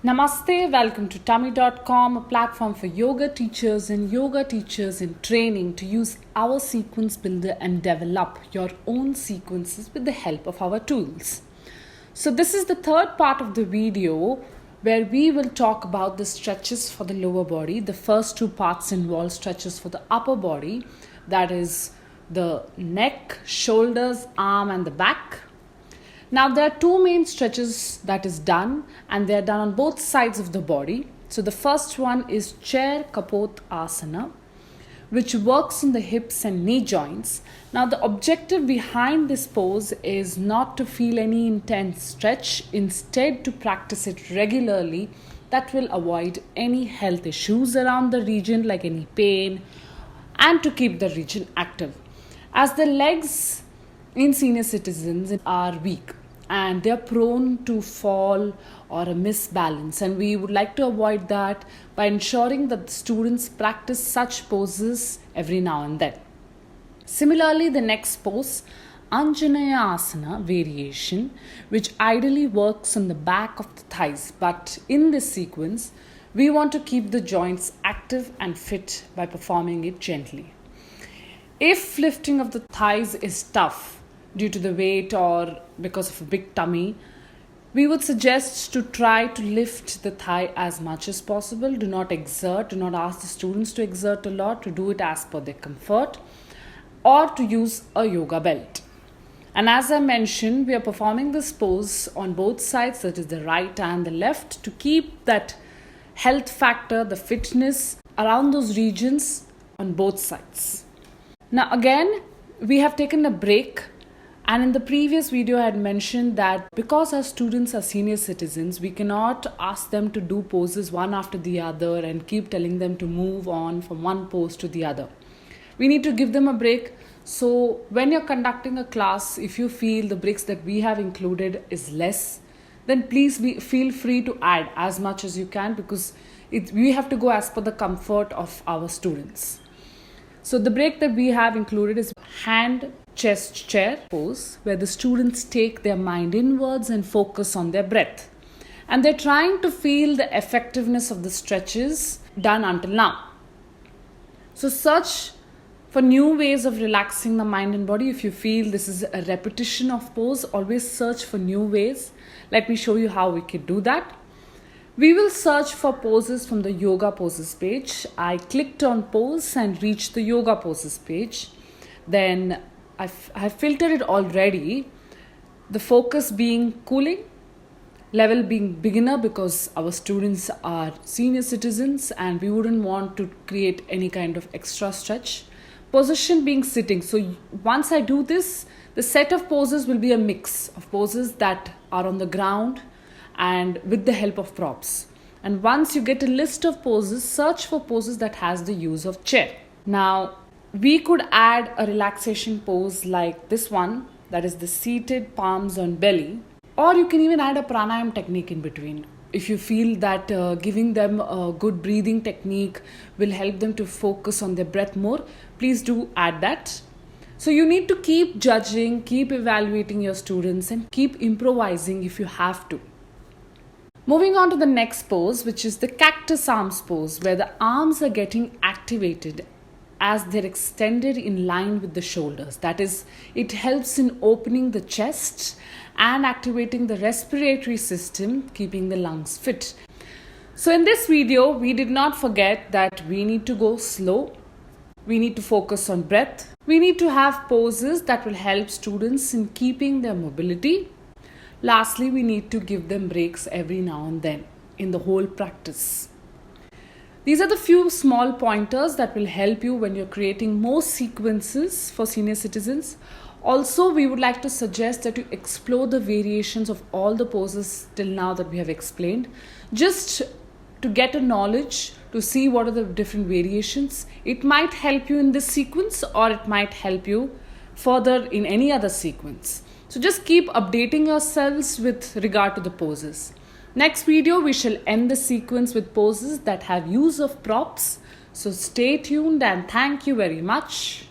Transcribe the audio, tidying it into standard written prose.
Namaste, welcome to Tummy.com, a platform for yoga teachers and yoga teachers in training to use our sequence builder and develop your own sequences with the help of our tools. So, this is the third part of the video where we will talk about the stretches for the lower body. The first two parts involve stretches for the upper body, that is the neck, shoulders, arm, and the back. Now there are two main stretches that is done, and they are done on both sides of the body. So the first one is chair Kapot Asana, which works on the hips and knee joints. Now the objective behind this pose is not to feel any intense stretch, instead to practice it regularly. That will avoid any health issues around the region like any pain, and to keep the region active. As the legs in senior citizens are weak and they are prone to fall or a misbalance, and we would like to avoid that by ensuring that the students practice such poses every now and then. Similarly, the next pose, Anjanaya Asana variation, which ideally works on the back of the thighs, but in this sequence we want to keep the joints active and fit by performing it gently. If lifting of the thighs is tough due to the weight or because of a big tummy, we would suggest to try to lift the thigh as much as possible. Do not exert, do not ask the students to exert a lot, to do it as per their comfort, or to use a yoga belt. And as I mentioned, we are performing this pose on both sides, that is the right and the left, to keep that health factor, the fitness around those regions on both sides. Now again, we have taken a break, and in the previous video I had mentioned that because our students are senior citizens, we cannot ask them to do poses one after the other and keep telling them to move on from one pose to the other. We need to give them a break. So when you're conducting a class, if you feel the breaks that we have included is less, then please feel free to add as much as you can, because we have to go as per the comfort of our students. So the break that we have included is hand chest chair pose, where the students take their mind inwards and focus on their breath. And they're trying to feel the effectiveness of the stretches done until now. So search for new ways of relaxing the mind and body. If you feel this is a repetition of pose, always search for new ways. Let me show you how we can do that. We will search for poses from the yoga poses page. I clicked on pose and reached the yoga poses page. Then I've filtered it already. The focus being cooling, level being beginner, because our students are senior citizens and we wouldn't want to create any kind of extra stretch. Position being sitting. So once I do this, the set of poses will be a mix of poses that are on the ground and with the help of props. And once you get a list of poses, search for poses that has the use of chair. Now we could add a relaxation pose like this one, that is the seated palms on belly, or you can even add a pranayam technique in between. If you feel that giving them a good breathing technique will help them to focus on their breath more, please do add that. So you need to keep judging, keep evaluating your students, and keep improvising if you have to. Moving on to the next pose, which is the cactus arms pose, where the arms are getting activated as they're extended in line with the shoulders. That is, it helps in opening the chest and activating the respiratory system, keeping the lungs fit. So in this video, we did not forget that we need to go slow. We need to focus on breath. We need to have poses that will help students in keeping their mobility. Lastly, we need to give them breaks every now and then in the whole practice. These are the few small pointers that will help you when you're creating more sequences for senior citizens. Also, we would like to suggest that you explore the variations of all the poses till now that we have explained, just to get a knowledge, to see what are the different variations. It might help you in this sequence, or it might help you further in any other sequence. So just keep updating yourselves with regard to the poses. Next video, we shall end the sequence with poses that have use of props. So stay tuned and thank you very much.